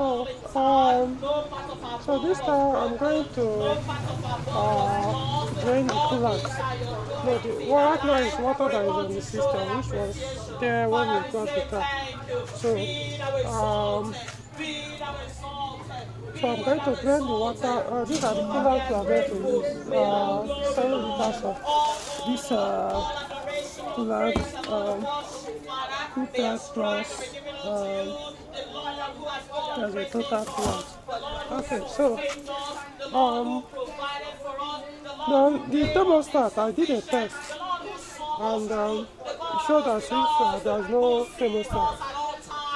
So so this time I'm going to drain the coolant. No, the right now is water that is on the system, which was there when we got the car. So I'm going to drain the water. These are the coolants we are going to use. 7 liters of this coolant, filters plus as a total coolant. Okay, so the thermostat, I did a test, and it showed as if there's no thermostat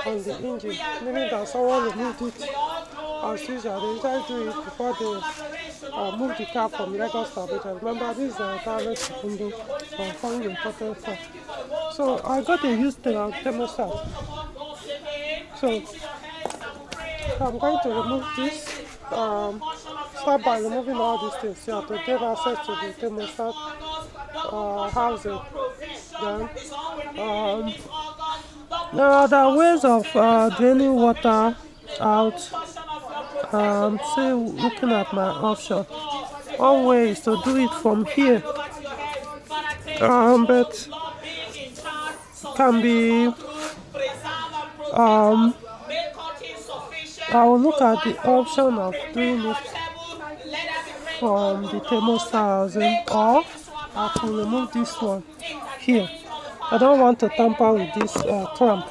on the engine, meaning that someone removed it as usual. They usually do it before they move the car from Lagos to Abuja. Remember, this is a direct Secundo from the important fact. So I got a used thermostat. So I'm going to remove this. Start by removing all these things here to get access to the thermostat housing. Then there are ways of draining water out. Still looking at my option. One way is to do it from here, but can be. I will look at the option of doing it from the thermostat housing, or I can remove this one here. I don't want to tamper with this clamp.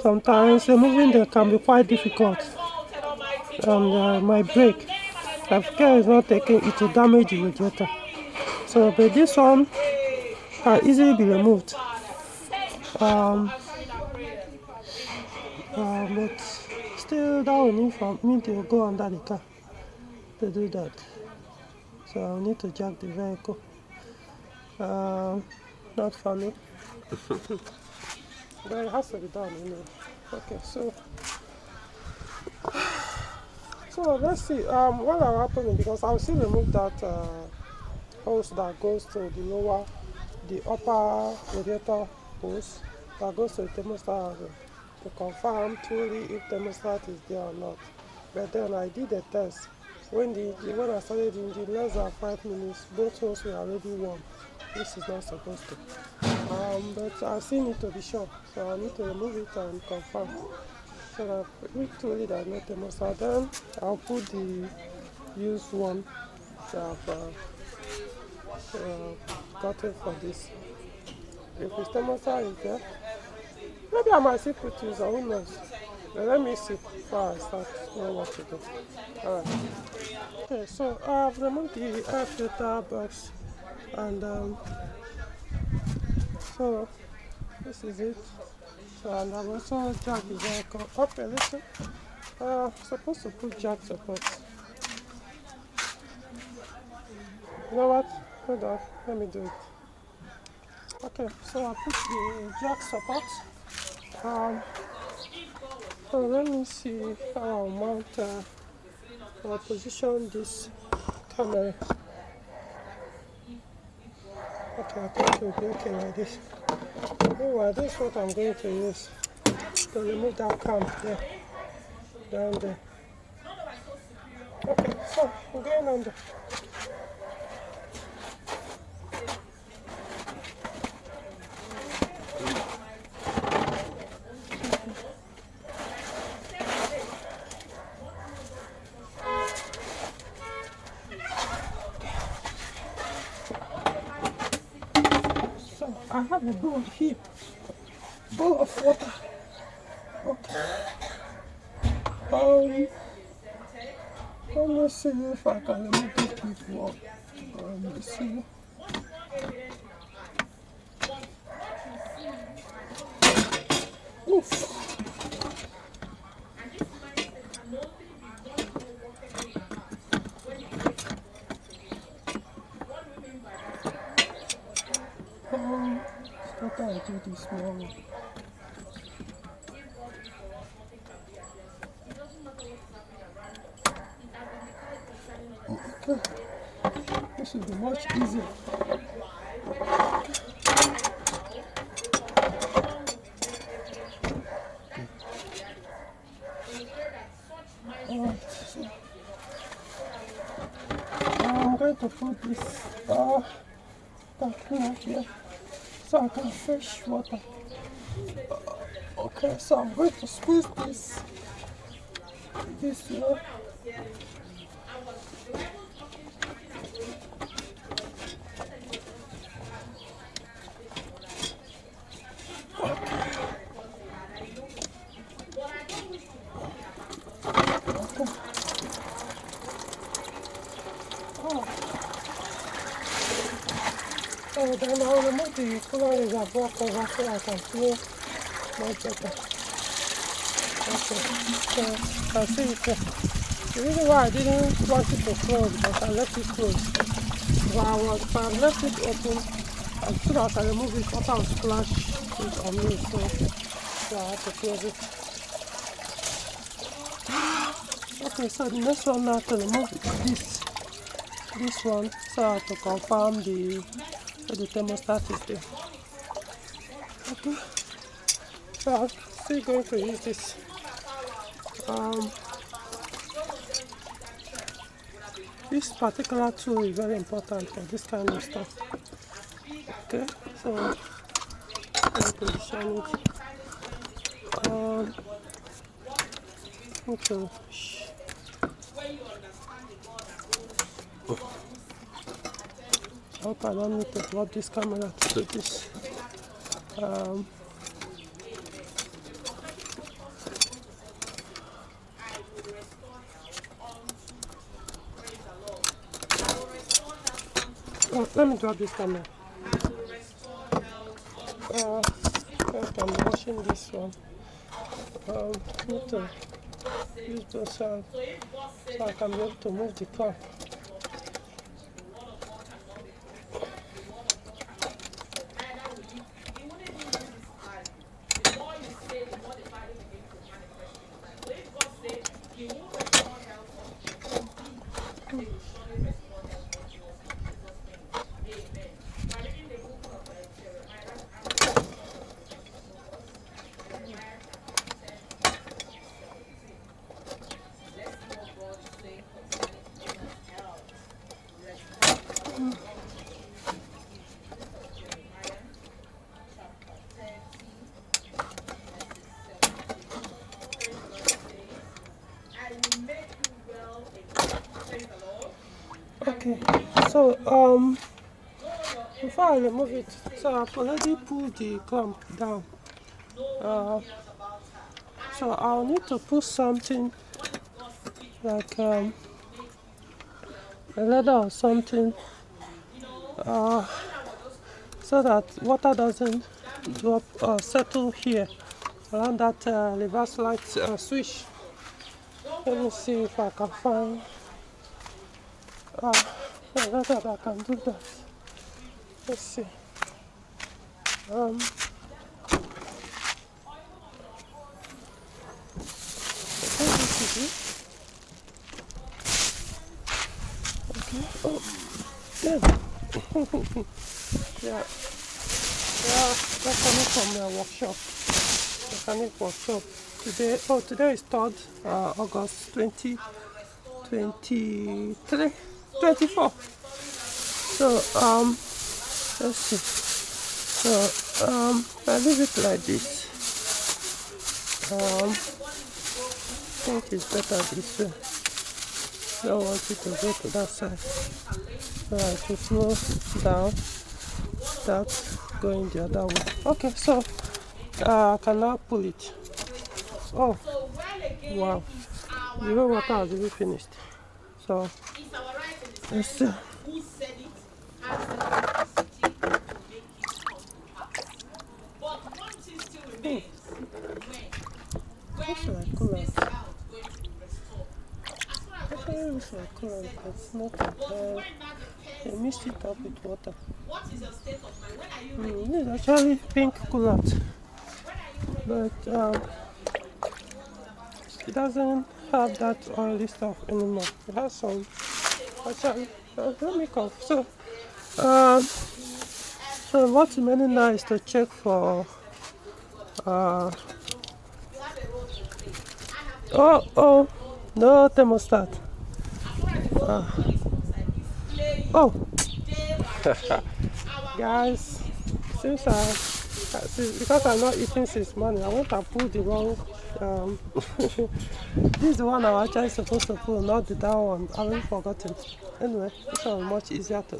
Sometimes removing them can be quite difficult, and my brake, if care is not taken, it will damage the radiator. So, but this one can easily be removed. But still, that will need for me to go under the car to do that. So I'll need to jack the vehicle. Not funny. But it has to be done, you know. Okay, so let's see. What will happen, because I'll still remove that hose that goes to the upper radiator hose that goes to the thermostat housing to confirm truly if thermostat is there or not. But then I did a test. When I started the engine, less than 5 minutes, both hoses were already warm. This is not supposed to. But I still need to be sure, so I need to remove it and confirm. So that if truly there is no thermostat, then I'll put the used one that I've gotten for this. If the thermostat is there, maybe I might still put user, who knows? But let me see before I start knowing what to do. Alright. Okay, so I've removed the air filter box, and so this is it. So, and I've also jacked the vehicle up a little. Supposed to put jack support. You know what? Hold on, let me do it. Okay, so I put the jack support. So let me see how I'll mount or position this camera. Okay, I think it will be okay like this. Anyway, this is what I'm going to use to remove that clamp there, down there. Okay, so I'm going under. I have a bowl here, bowl of water. Okay. Let me see if I can remove this before. Let me see. Oof. What I do this morning. Okay. This will be much easier. So I'm going to put this cleaner here so I can fetch water. Okay, so I'm going to squeeze this way. So then I'll remove the coolant reservoir cover so I can flow much better. Okay, so I see it here. The reason why I didn't want it to close because I left it closed. If I left it open, as soon as I remove it, water will splash it on me, so I have to close it. Okay, so the next one now to remove this one, so I have to confirm the thermostat is there. Okay, so I'm still going to use this. This particular tool is very important for this kind of stuff. Okay, so I'm going to position it. Okay. I hope I don't need to drop this camera to do this. Let me drop this camera. I'm washing this one. Need to use those so I can be able to move the car. Okay, so before I remove it, so I've already pulled the clamp down. So I'll need to put something like a leather or something, so that water doesn't drop or settle here around that reverse light switch. Let me see if I can find a leather that can do that. Let's see. This is it. Okay. Oh, yeah. That's coming from the workshop. Mechanic workshop. Today is 3rd August 2023, 24. So let's see. So I leave it like this. I think it's better this way. Don't want it to go to that side. So I should flow down without going the other way. Okay, so I can now pull it. Oh, wow. The raw water has really finished. So let's see. Looks like coolant. Actually looks like coolant, but it's not. They mixed it up with water. This is actually pink coolant, but it doesn't have that oily stuff anymore. It has some. Actually, let me cough. So what's remaining now is to check for. No thermostat. Oh, guys, since because I'm not eating since morning, I went and pulled the wrong. This is the one I'm actually supposed to pull, not the that one. I haven't forgotten. Anyway, this one is much easier to.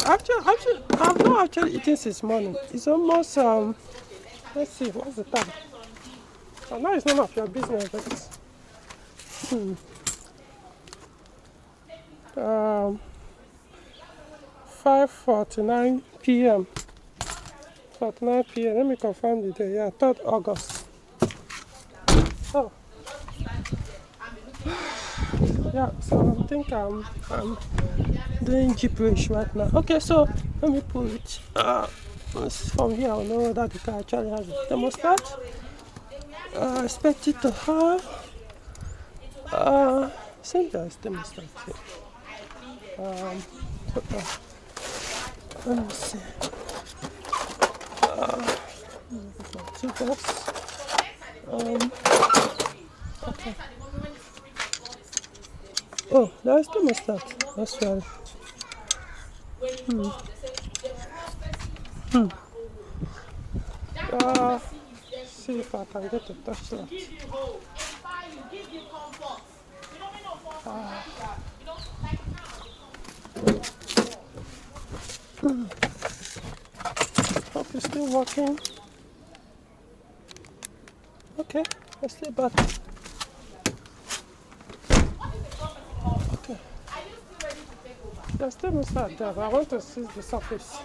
Actually, I've not actually eaten since morning. It's almost let's see, what's the time? I know it's none of your business, but 5:49 p.m. 49 p.m. Let me confirm the day. Yeah, 3rd August. Oh, yeah. So I think I'm doing gibberish right now. Okay, so let me pull it. From here, I'll know whether the car actually has a thermostat. I expect it to have. Since there's thermostat here. Let me see. Two box. Okay. Oh, there's thermostat. That's right. See if I can get a touchlight. Hope it's still working. Okay, let's see back. Okay. There's thermostat there, but I want to see the surface.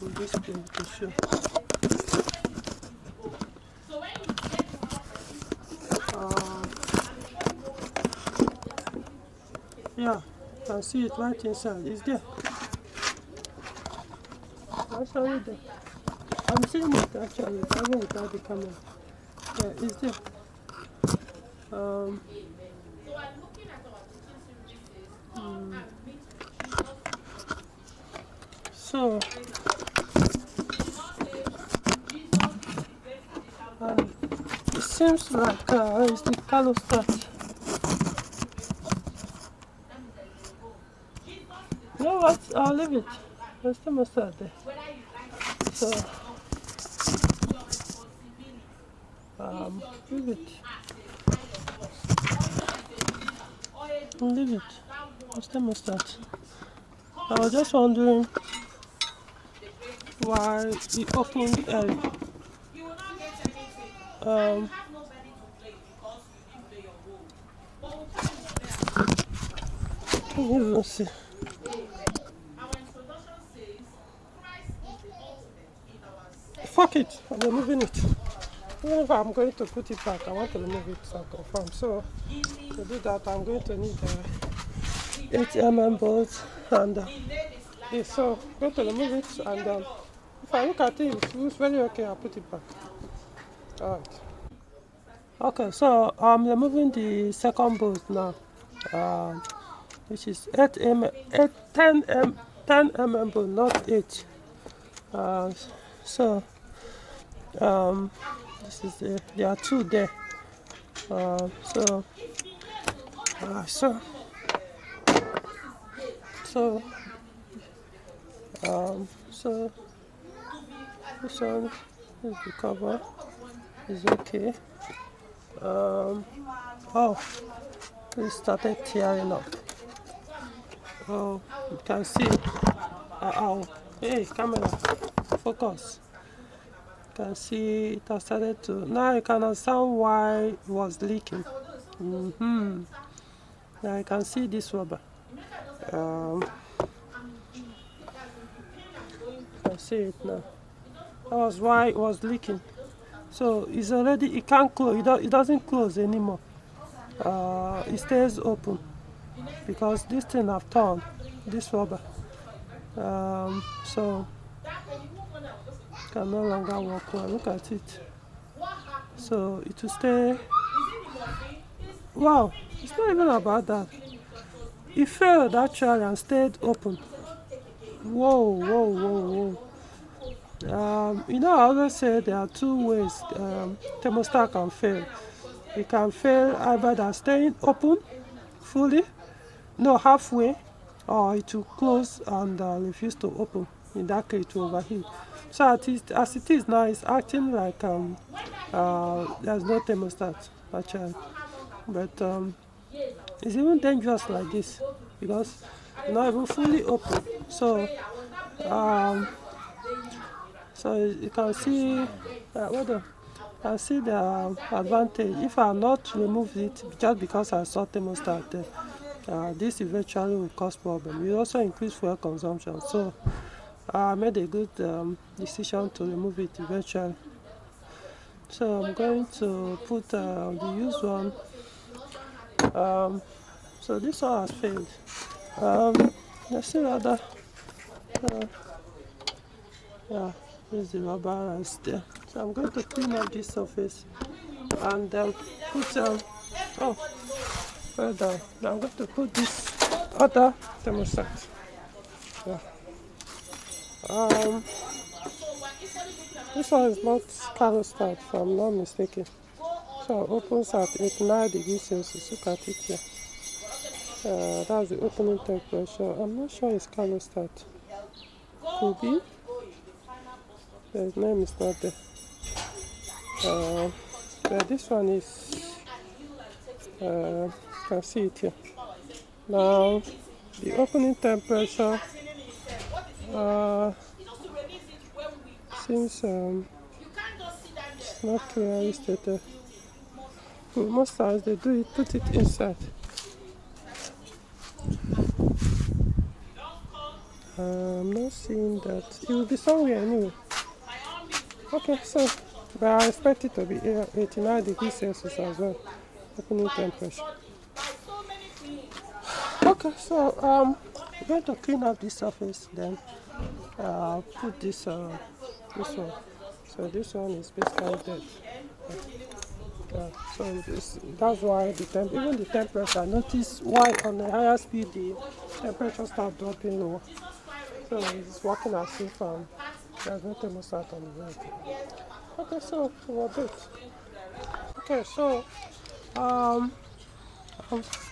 This thing to show. Yeah, you can see it right inside. It's there. Actually there. I'm seeing it actually, even without the camera. Yeah, it's there. So it seems like it's the thermostat. You know what? I'll leave it. There's thermostat there. So leave it. Leave it. There's thermostat. I was just wondering why it opened early. Let's see. Fuck it, I'm removing it. Even if I'm going to put it back, I want to remove it so I confirm. So to do that, I'm going to need 8 bolts and yeah, so I'm going to remove it, and if I look at it, it's very okay. I'll put it back. Alright. Okay, so I'm removing the second bolt now, which is 10 bolt, not 8. So this is there are 2 there. So this one is the cover. Is okay. Oh, it started tearing up. Oh, you can see. Hey, camera, focus. You can see it has started to. Now you can understand why it was leaking. Now you can see this rubber. You can see it now. That was why it was leaking. So it's already, it can't close, it doesn't close anymore. It stays open because this thing have torn, this rubber. So it can no longer work well. Look at it. So it will stay. Wow, it's not even about that. It failed actually and stayed open. Whoa. You know, I always say there are two ways thermostat can fail. It can fail either by staying open fully, no, halfway, or it will close and refuse to open. In that case, it will overheat. So as it is now, it's acting like there's no thermostat actually. But it's even dangerous like this because it's not even fully open. So you can see, I see the advantage. If I not remove it just because I saw thermostat there, this eventually will cause problem. It also increase fuel consumption. So I made a good decision to remove it eventually. So I'm going to put the used one. So this one has failed. Let's see whether, yeah, there's the rubber and there. So I'm going to clean up this surface and put, oh, well done. Now I'm going to put this other thermostat. Yeah. This one is not caro start, if I'm not mistaken. So it opens at 89 degrees Celsius. Look at it here. That's the opening temperature. I'm not sure it's caro start. Could be. The name is not there. Yeah, this one is. You can see it here. Now, the opening temperature seems it's not clearly stated. Most times they do it, put it inside. I'm not seeing that. It will be somewhere anyway. Okay, so, but I expect it to be 89 degrees Celsius as well. Opening temperature. Okay, so I'm going to clean up this surface, then put this one. So this one is basically dead. So that's why even the temperature. Notice why on the higher speed the temperature starts dropping lower. So it's working as if there's no thermostat on the vehicle. Okay, so we're good. Okay, so I've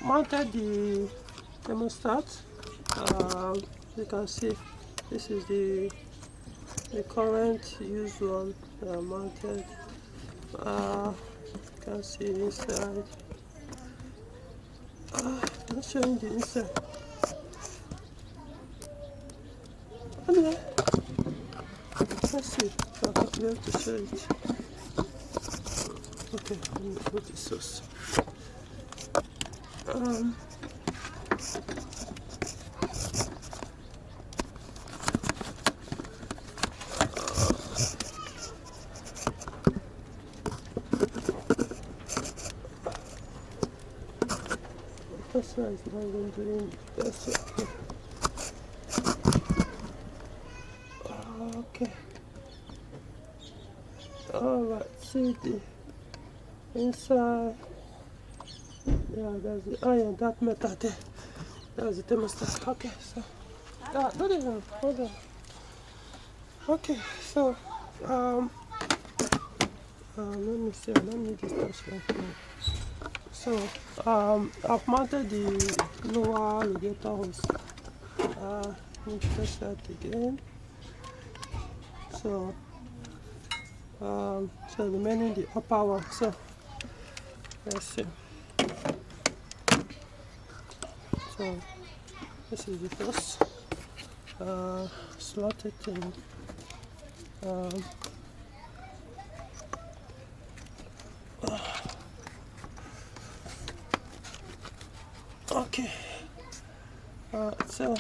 mounted the thermostat. You can see this is the current used one mounted. You can see inside. Not showing the inside. Anyway, let's see if I can be able to show it. Okay, let me put the sauce. That's why it's not even doing that's okay. Okay. Alright, see the inside. Yeah, there's the iron, that metal there. That's the thermostat. Okay, so not even hold on. Okay, so let me see, let me just touch right now. So I've mounted the lower radiator hose. Let me test that again. So remaining the upper one. So let's see. So this is the first. Slot it in. Okay. So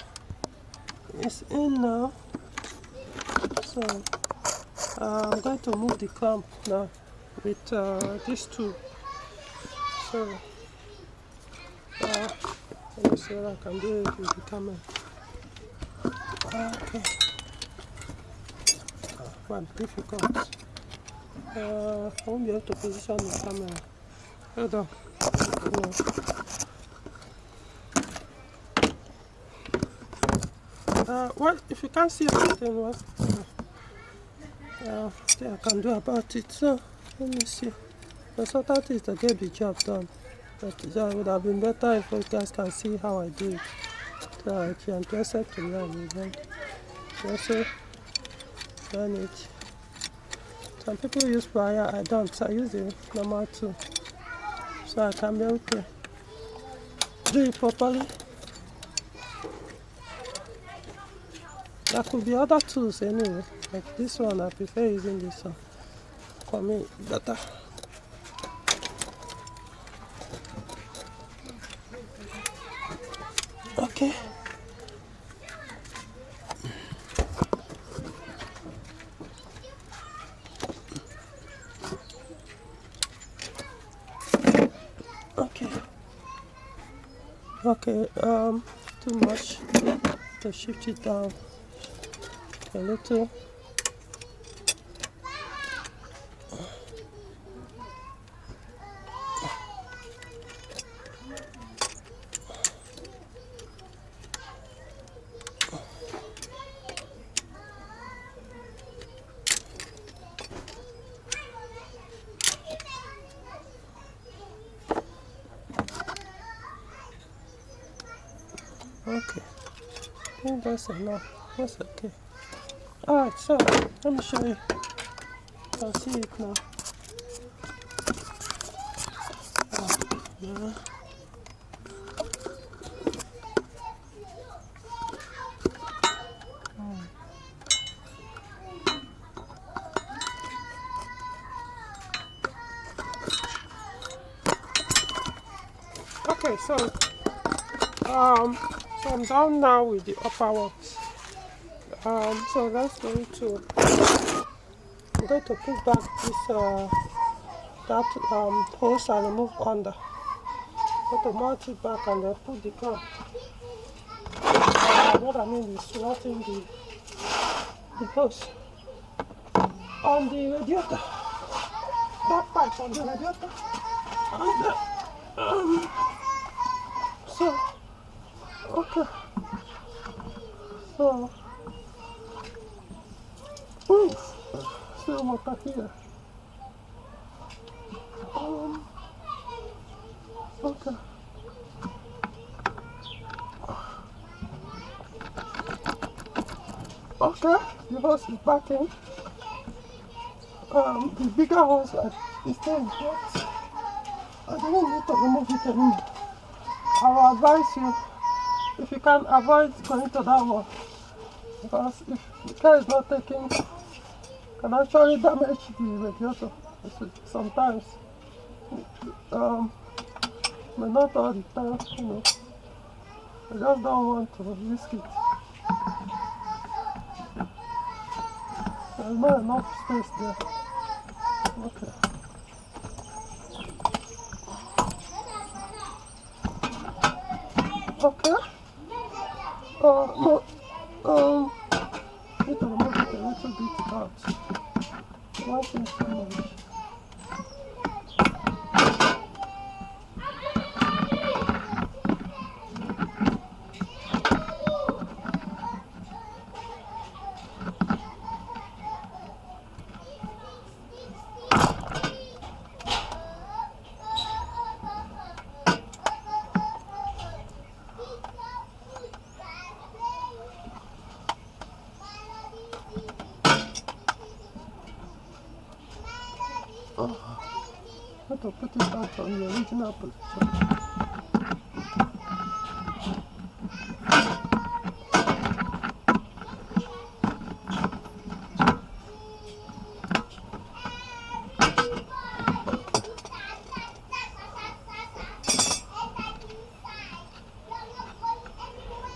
it's in now. So I'm going to move the clamp now with this tool. So let me see what I can do with the camera. Okay. Quite difficult. I won't be able to position the camera. Hold on. Well, if you can't see anything, well, Thing I can do about it. So let me see. The important is to get the job done. But it would have been better if you guys can see how I do it. So if you're interested to learn, then you also learn it. Some people use plier, I don't. I use the normal tool. So I can be able to do it properly. There could be other tools anyway. Like this one, I prefer using this one. For me, better. Okay. Okay, too much. To shift it down a little. Okay, I think that's enough. That's okay. Alright, so let me show you. You can see it now. Yeah. Okay, so I'm done now with the upper works. So that's going to, I'm going to put back this that hose and remove under. I'm going to mount it back and then put the car. What I mean is slotting the hose on the radiator. That pipe on the radiator. And so okay. So still water here. Okay. Okay, the hose is back in. The bigger hose is still in place. I don't need to remove it anymore. I will advise you, if you can avoid going to that one, because if the car is not taking, can actually damage the radiator sometimes. But not all the time, you know. I just don't want to risk it. There's not enough space there. Okay. Okay. No. Need to remove it a little bit out. One thing too much. I have to put it back on the original position.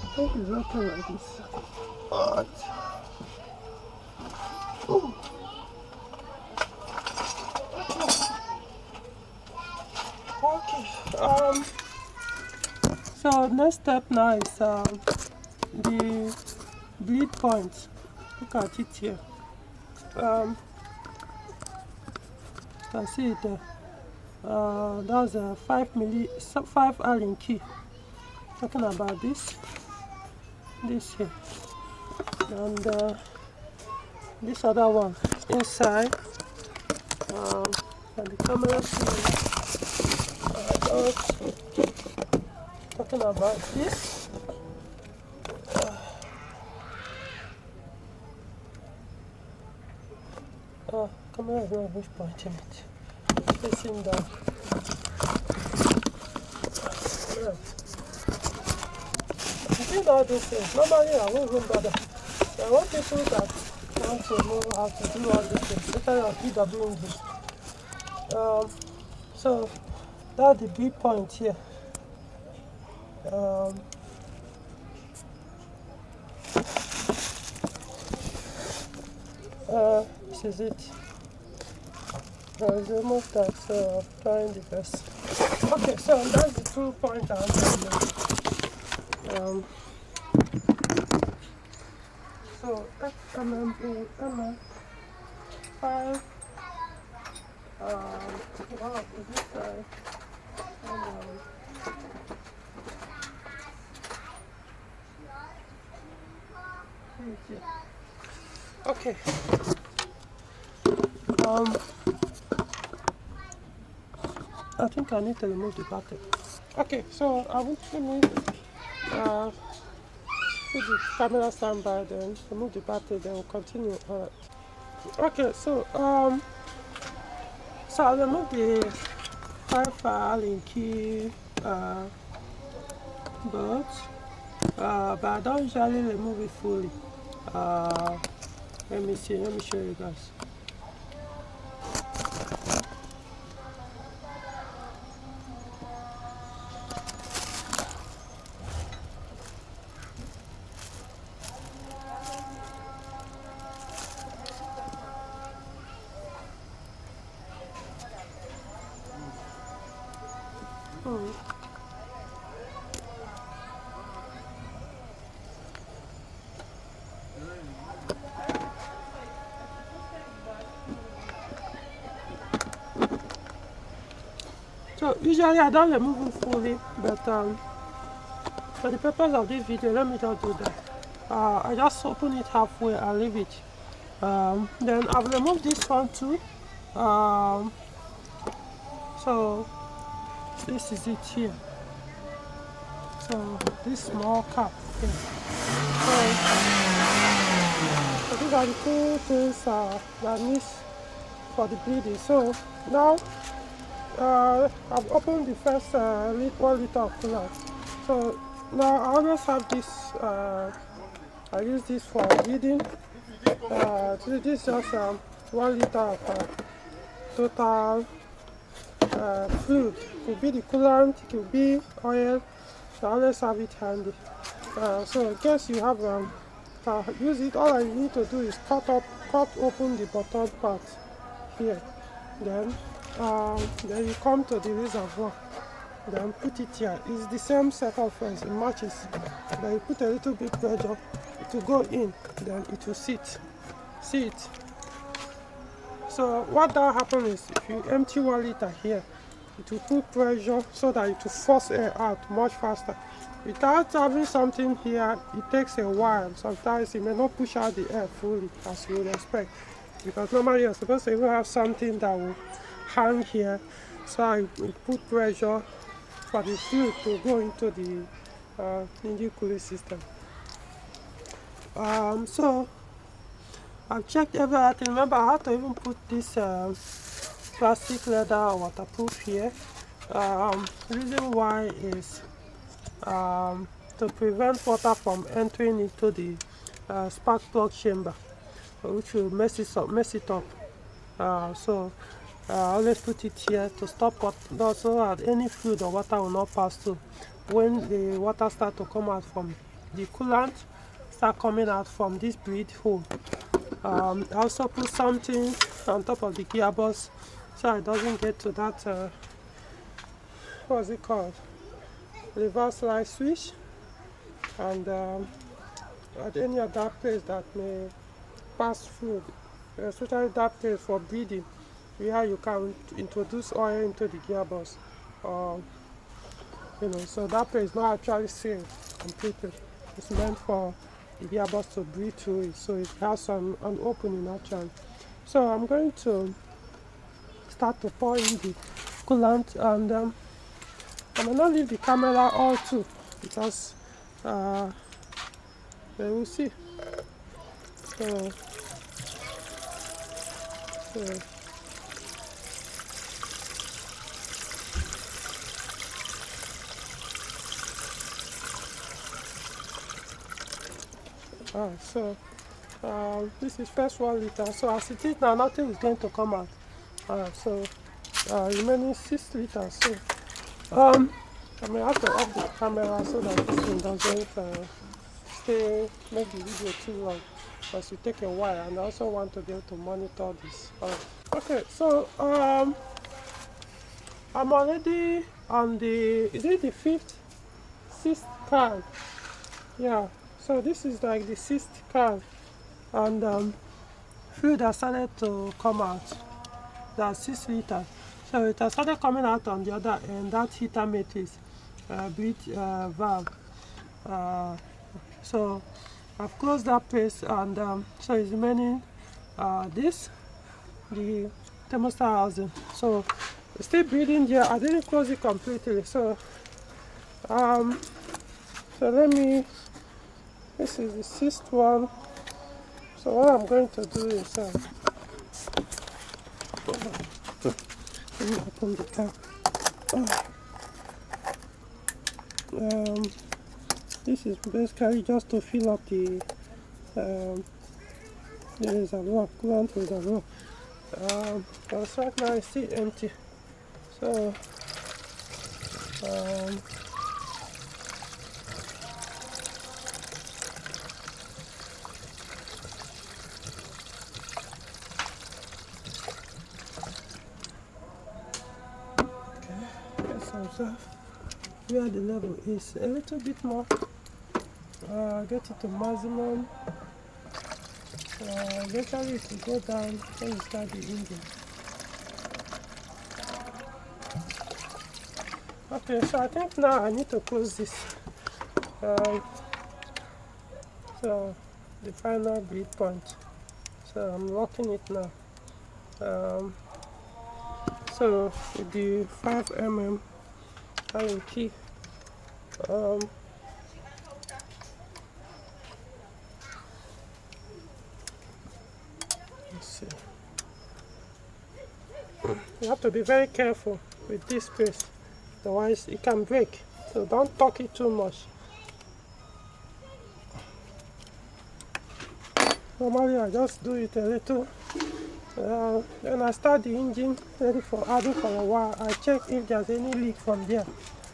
I think it's okay like this. Alright. Okay. So next step now is the bleed point. Look at it here. You can see it there. That's a 5 Allen key. Talking about this here, and this other one inside. And the camera here. Talking about this. Camera is not even pointing it. Facing down. You think all these things, normally I won't even bother. I want people that want to know how to do all these things, especially on EW10J. So that's the big point here. This is it. It's almost that, so I'm trying the best. Okay, so that's the 2 point answer. So FMMA, 5. Wow, is this okay. I think I need to remove the battery. Okay, so I want to put the camera standby, then remove the battery, then we'll continue. Alright. Okay, so I'll remove the file in key bolt, but I don't usually remove it fully. Let me show you guys. So usually I don't remove it fully, but for the purpose of this video, let me just do that. I just open it halfway and leave it. Then I've removed this one too. So this is it here. So this small cap here. So these are the 2 things that needs for the bleeding. So now I've opened the first 1 liter of coolant. So now I always have this. I use this for bleeding. This is just 1 liter of total fluid. It could be the coolant, it could be oil. I always have it handy. So in case you have use it, all I need to do is cut open the bottom part here. Then you come to the reservoir. Then put it here. It's the same circumference, it matches. Then you put a little bit pressure to go in. Then it will sit. See it. So what that happens is, if you empty 1 liter here, it will put pressure so that it will force air out much faster. Without having something here, it takes a while. Sometimes it may not push out the air fully as you would expect, because normally you're supposed to even have something that will hang here, so I will put pressure for the fluid to go into the engine cooling system. So I've checked everything. Remember, I have to even put this plastic leather waterproof here. The reason why is to prevent water from entering into the spark plug chamber, which will mess it up. So I always put it here to stop what, so that any fluid or water will not pass through. When the water starts to come out from the coolant, start coming out from this bleed hole. I also put something on top of the gearbox so it doesn't get to that what's it called, reverse light switch, and at any other place that may pass through, especially that place for bleeding, where you can introduce oil into the gearbox, so that place is not actually sealed completely. It's meant for the gearbox to breathe through it, so it has an opening actually. So I'm going to start to pour in the coolant, and I may not leave the camera all too, because we will see. So this is first 1 liter. So as it is now, nothing is going to come out. Remaining 6 liters. So I may have to off the camera so that this thing doesn't make the video too long, because it take a while, and I also want to be able to monitor this. Okay, so I'm already on the, is it the 6th can? Yeah, so this is like the 6th can, and fluid has started to come out. That's 6 liters. So it has started coming out on the other end. That heater matrix breathe valve. So I've closed that place, and so it's remaining this, the thermostat housing. So it's still breathing there. I didn't close it completely. So let me, this is the 6th one. So what I'm going to do is let me open the cap. This is basically just to fill up the reservoir, coolant reservoir. Because right now it's still empty. So let's observe where the level is a little bit more. Get it to maximum. Eventually it will go down when you start the engine. Okay, so I think now I need to close this. So the final bleed point. So I'm locking it now. So with the 5 Allen key. Let's see. You have to be very careful with this space, otherwise it can break. So don't torque it too much. Normally I just do it a little. Then I start the engine, ready for idle for a while. I check if there's any leak from there.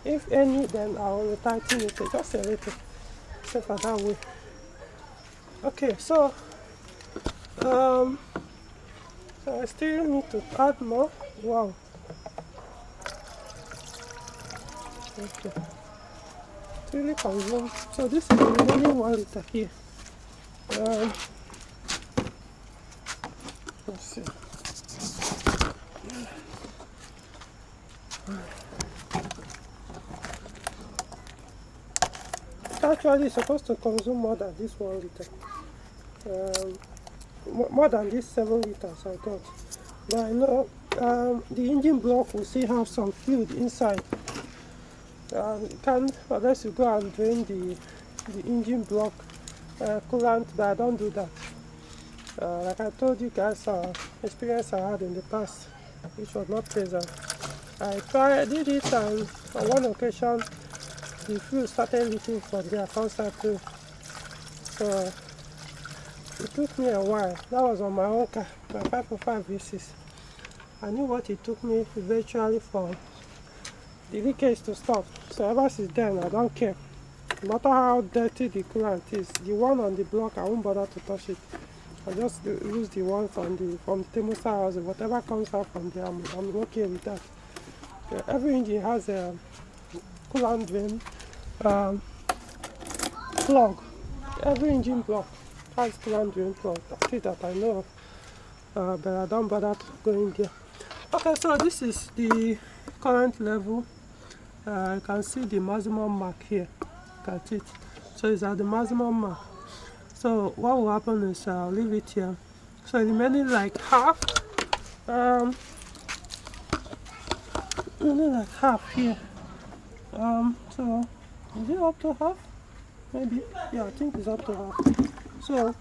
If any, then I will tighten it just a little, safer that way. Okay, so I still need to add more. Wow. Okay. It really consumes. So this is the remaining 1 liter here. Let's see. Actually, it's supposed to consume more than this 1 liter. More than these 7 liters I got. But I know the engine block will still have some fluid inside. You can't, unless you go and drain the engine block coolant, but I don't do that. Like I told you guys, experience I had in the past, which was not pleasant. I did it, and on one occasion the fluid started leaking from there constantly. So it took me a while. That was on my own car, my 505 V6. I knew what it took me eventually for the leakage to stop. So ever since then, I don't care. No matter how dirty the coolant is, the one on the block, I won't bother to touch it. I just use the one from the thermostat house. Whatever comes out from there, I'm okay with that. Every engine has a coolant drain plug. Every engine block has coolant drain plug. That's it that I know of. But I don't bother to go in there. Okay, so this is the current level. You can see the maximum mark here. Look at it. So it's at the maximum mark. So what will happen is I'll leave it here So remaining like half. Only like half here. So is it up to half? Maybe. Yeah, I think it's up to half. So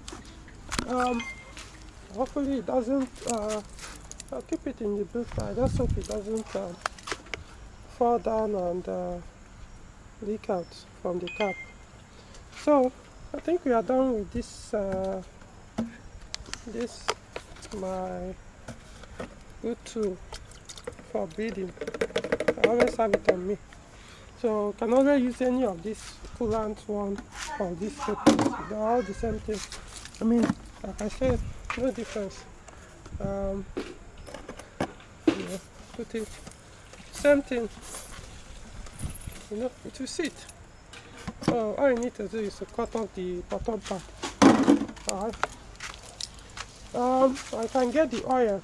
hopefully it doesn't I'll keep it in the blue fry. Just hope it doesn't fall down and leak out from the cap. So I think we are done with this my good tool for beading. I always have it on me. So you can always use any of this coolant one or this papers. They're all the same thing. I mean, like I said, no difference. Put it, same thing. It will sit. So all you need to do is to cut off the bottom part. Alright. I can get the oil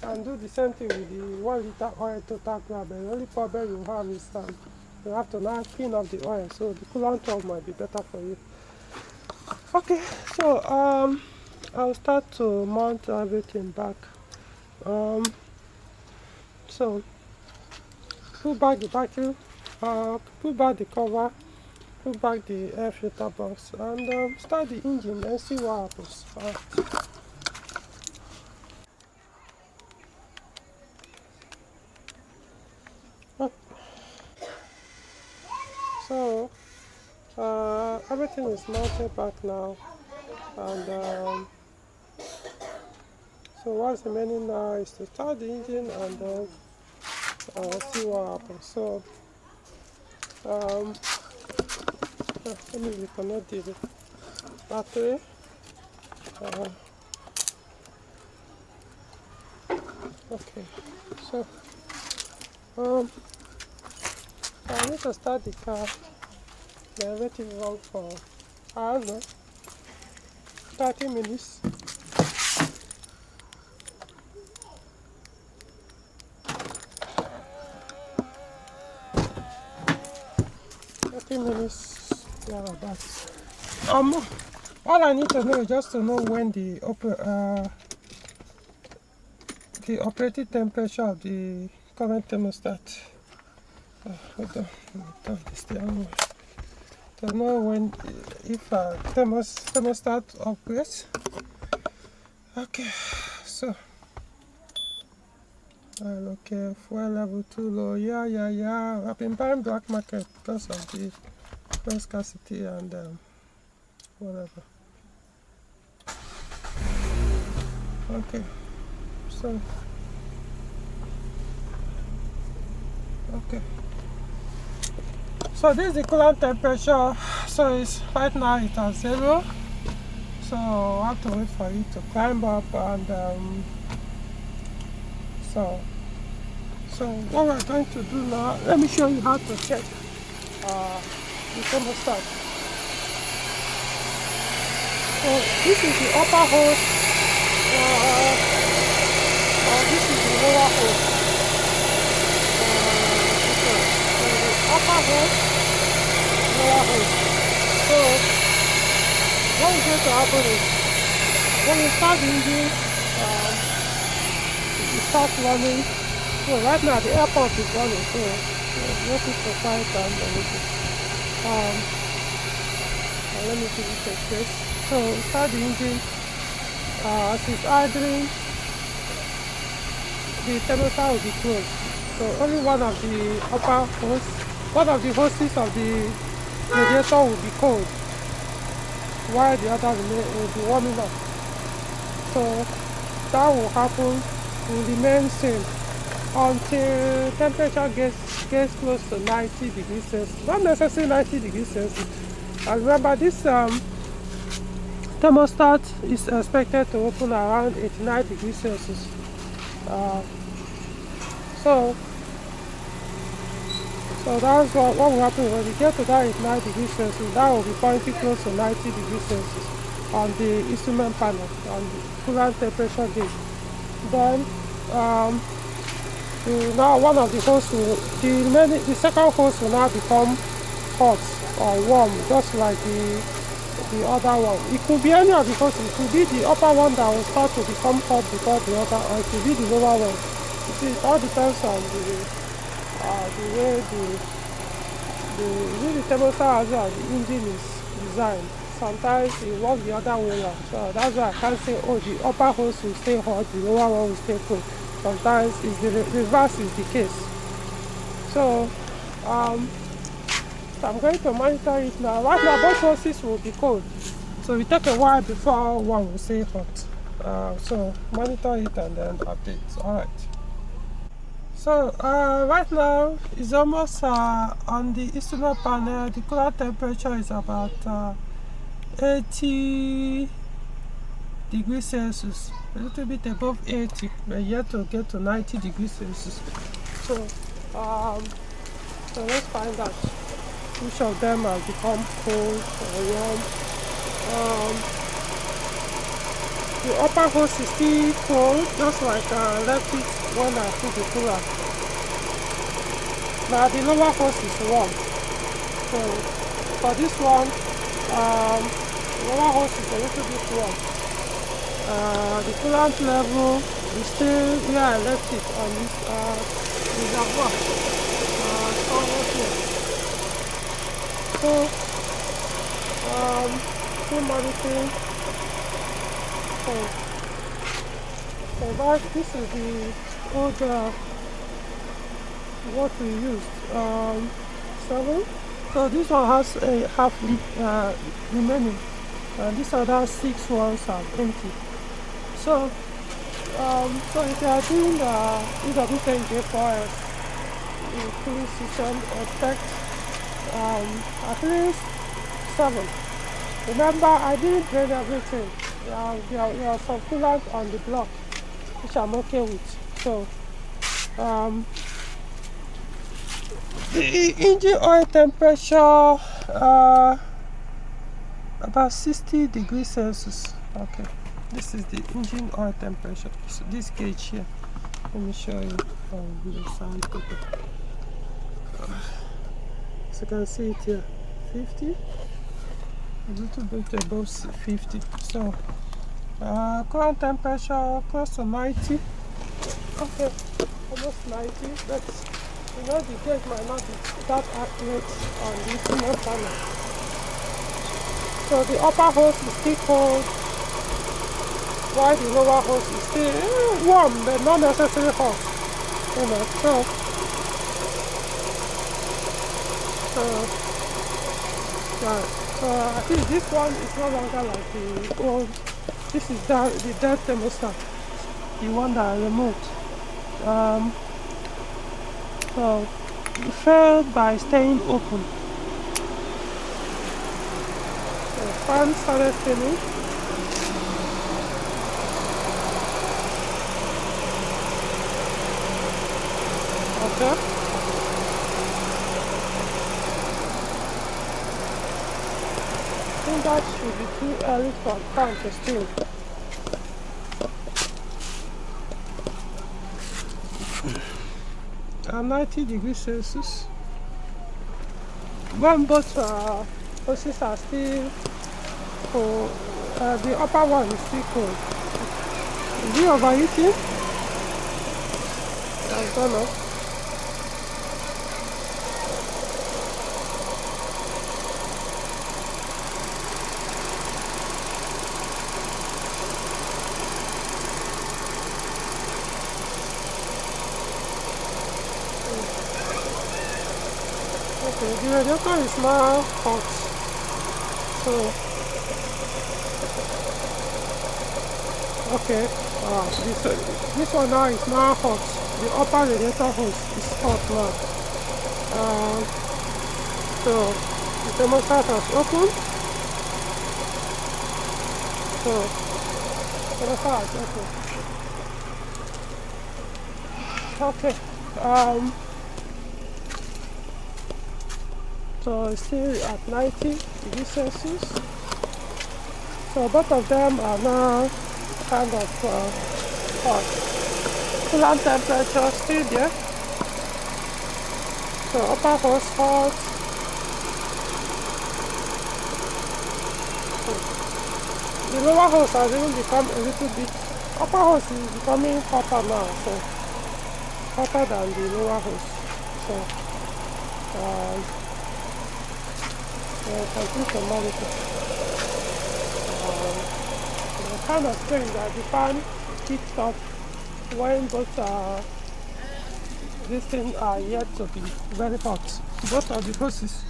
and do the same thing with the 1 liter oil total grab. The only problem you have is you have to now clean up the oil, so the coolant one might be better for you. Okay, so I'll start to mount everything back. So put back the battery, put back the cover, put back the air filter box, and start the engine and see what happens. So everything is mounted back now, and so what's remaining now is to start the engine and then see what happens. So let me reconnect the battery. Okay, so I need to start the car. Then let it run for, I don't know, 30 minutes. 30 minutes, thereabouts. All I need to know is just to know when the operating temperature of the current thermostat. Hold on, let me turn this down. To know when, if thermostat operates. Okay, so okay, fuel level too low. Yeah. I've been buying black market because of the fuel scarcity and whatever. Okay, so okay. So this is the coolant temperature. So it's right now it's at 0. So I have to wait for it to climb up, and so what we're going to do now, let me show you how to check the thermostat. So this is the upper hose, this is the lower hose. Upper hose, lower hose. So what is going to happen is when you start the engine, it starts running. So right now the air pump is running, so let it for 5 times and everything. Let me give it a test. So start the engine. As it's idling, the thermostat will be closed. So only one of the upper hose, one of the hoses of the radiator will be cold, while the other will be warming up. So that will happen, will remain same until temperature gets close to 90 degrees Celsius. Not necessarily 90 degrees Celsius. And remember, this thermostat is expected to open around 89 degrees Celsius. So that's what will happen when we get to that 89 degrees Celsius. That will be pointing close to 90 degrees Celsius on the instrument panel, on the coolant temperature gauge. Then now one of the hoses will, the second hose will now become hot or warm, just like the other one. It could be any of the hoses. It could be the upper one that will start to become hot before the other, or it could be the lower one. You see, it all depends on the way the thermostat as well, the engine is designed. Sometimes it works the other way around. So that's why I can't say, oh, the upper hose will stay hot, the lower one will stay cold. Sometimes it's the reverse is the case. So I'm going to monitor it now. Right now both hoses will be cold, so it take a while before one will stay hot. So monitor it and then update. Alright. So right now it's almost on the instrument panel. The coolant temperature is about 80 degrees Celsius, a little bit above 80. We're yet to get to 90 degrees Celsius. So let's find out which of them have become cold or warm. The upper hose is still cold, just like I left it when I put the coolant. Now the lower hose is warm. So for this one, the lower hose is a little bit warm. The coolant level is still where I left it on this reservoir. Somewhere here. So still monitoring. So that this is the old what we used 7. So this one has a half remaining, and these other 6 ones are empty. So if you are doing the EW10J4S cooling system, expect at least 7. Remember, I didn't drain everything. There are some coolant on the block, which I'm okay with. So the engine oil temperature about 60 degrees Celsius. Okay, this is the engine oil temperature. So this gauge here, let me show you on the sandpaper. So you can see it here, 50. A little bit above 50. So current temperature close to 90. Okay, almost 90, but you know the gauge might not be that accurate on the instrument panel. So the upper hose is still cold, while the lower hose is still warm, but not necessarily hot. You know, right. I think this one is no longer like the old. This is the dead thermostat, the one that I removed. So it failed by staying open. The fan started spinning. Okay. I think that should be too early for fan to steam. At 90 degrees Celsius. When both hoses are still cold, the upper one is still cold. Is it overheating? I don't know. Okay, the radiator is now hot. So, okay, this one now is now hot. The upper radiator hose is hot now. So, the thermostat has opened. So, thermostat is open. Okay. So it's still at 90 degrees Celsius. So both of them are now kind of hot. Coolant temperature still there. So upper hose hot. So The lower hose has even become a little bit, upper hose is becoming hotter now, so hotter than the lower hose. So I think the monitor. The kind of strange that the fan kicks off when both these things are yet to be very hot. Both of the hoses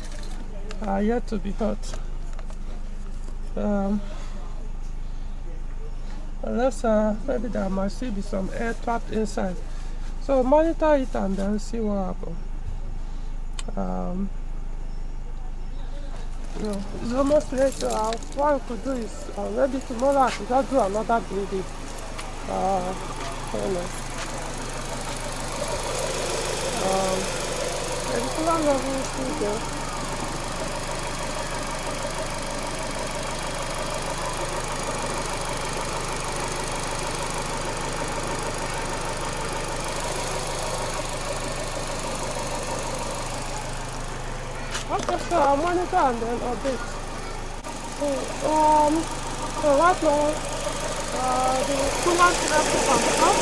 are yet to be hot. Unless maybe there might still be some air trapped inside. So monitor it and then see what happens. It's almost late. What I could do is maybe tomorrow I could just do another bleeding. I don't know. The coolant level is still there. Okay, so I'll monitor and then update. So right now, the coolant level is up.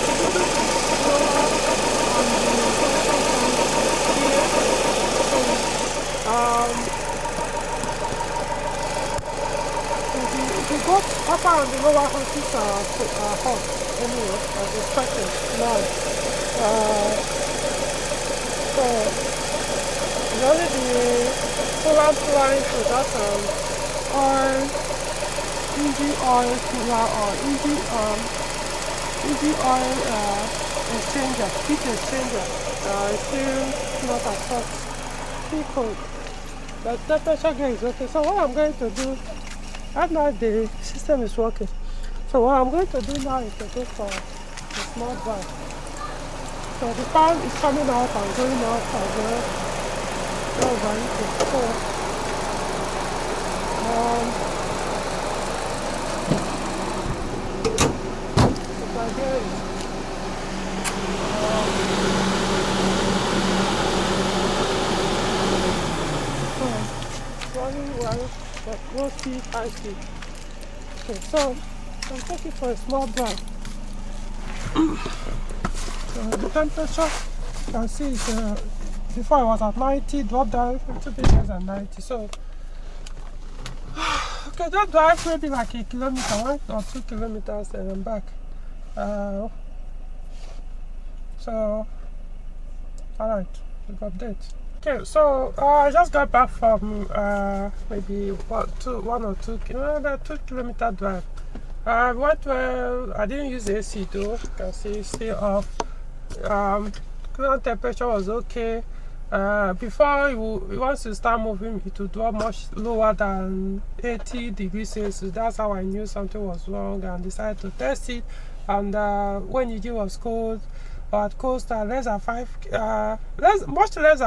The both upper and the lower hoses are hot anyway, as expected now. So it's only the coolant line to that oil, engine oil cooler or engine oil exchanger, heat exchanger. It's still not as hot, still cold. But temperature gauge is okay. So what I'm going to do, right now the system is working. So what I'm going to do now is to go for a small drive. So the fan is coming out and going out as well. Running well, but low speed, high speed. Okay, so I'm taking for a small drive. So the temperature, you can see it's before I was at 90, dropped down a little bit less than 90. So okay, just drive maybe like a kilometer, 1 or 2 kilometers, and I'm back. So alright, we'll update. Okay, so I just got back from maybe 1 or 2 kilometer drive. I went well. I didn't use AC though. You can see it's still off. Coolant temperature was okay. Before once you start moving, it will drop much lower than 80 degrees Celsius. That's how I knew something was wrong and decided to test it. And when it was cold, or at coast much less than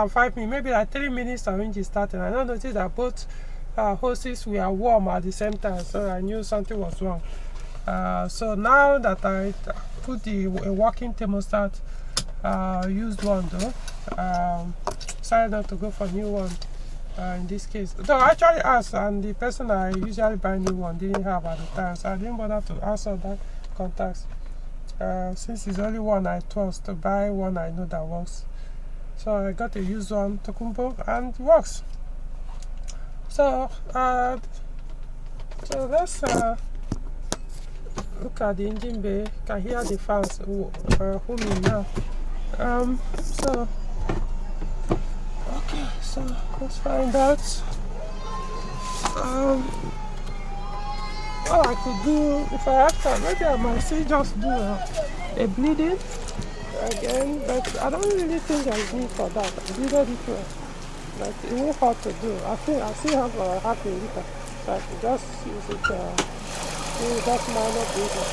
5 minutes, maybe like 3 minutes of engine starting. I don't notice that both hoses were warm at the same time, so I knew something was wrong. So now that I put a working thermostat, used one though, decided not to go for new one in this case. Though I actually asked, and the person I usually buy new one didn't have at the time, so I didn't bother to ask other contacts. Since it's only one I trust, to buy one I know that works. So I got a used one to Kumpo and it works. So let's look at the engine bay. You can hear the fans humming now. So okay, so let's find out what I could do. If I have time, maybe I might still just do a bleeding again, but I don't really think there's need for that. I bleeded it well, but it won't hard to do. I think I still have half a liter, so I can just use it. That's minor bleeding.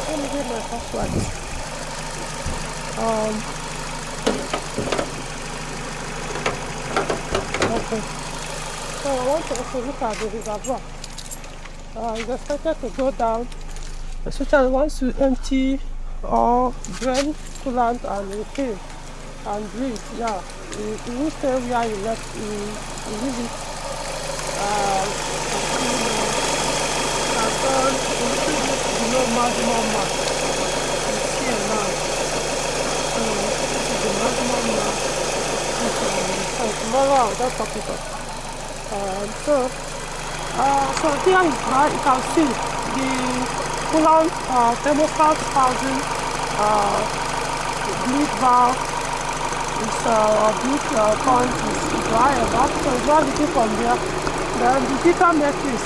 Let me get my flashlight. Okay. So I want to also look at the reservoir. It's expected to go down, especially once you empty or drain coolant and refill and breathe. Yeah, you will stay where you left. You leave it. turn a little bit below maximum max. It's here now. So this is the maximum max. So tomorrow I'll just top it up. So here is where you can see the coolant thermostat housing bleed valve is bleed point is dry enough, so it's not leaking from there. Then the heater matrix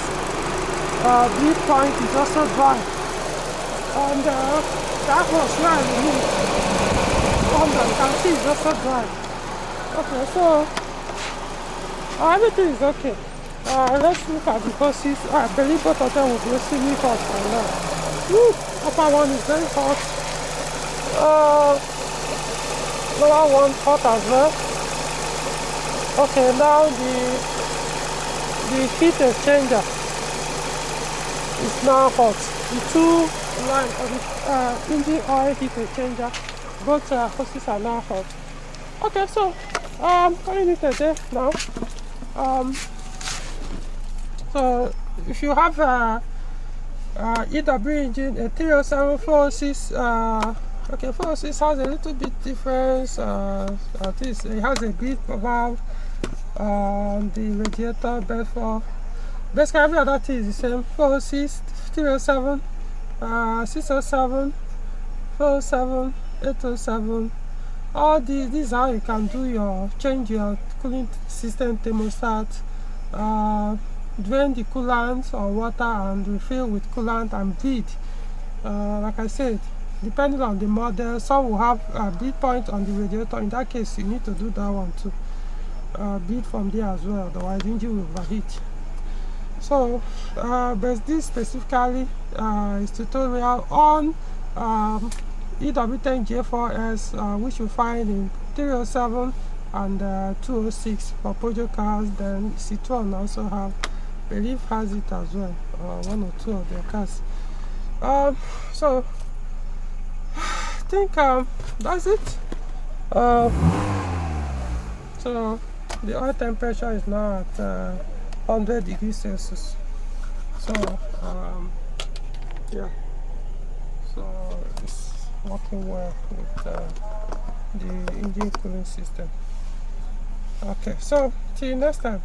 bleed point is also dry, and that was where I removed under. You can see it's also dry. Okay, so everything is okay. Let's look at the hoses. I believe both of them will be extremely hot right now. Woo! Upper one is very hot. Lower one hot as well. Okay, now the heat exchanger is now hot. The two lines of the engine oil heat exchanger, both hoses are now hot. Okay, so calling it a day now. So if you have EW engine, a 307 406, okay, 406 has a little bit difference. At least it has a bleed valve, the radiator bed for. Basically, every other thing is the same. 406, 307, 607, 407, 807. All this is how you can do change your cooling system thermostat. Drain the coolant or water and refill with coolant and bleed. Like I said, depending on the model, some will have a bleed point on the radiator. In that case, you need to do that one too. Bleed from there as well, otherwise the engine will overheat. So, but this specifically is tutorial on EW10J4S, which you find in 307 and 206 for Peugeot cars. Then Citroen also have, I believe, has it as well, one or two of their cars. So I think that's it. So the oil temperature is now at 100 degrees Celsius. So yeah, so it's working well with the engine cooling system. Okay, so till next time.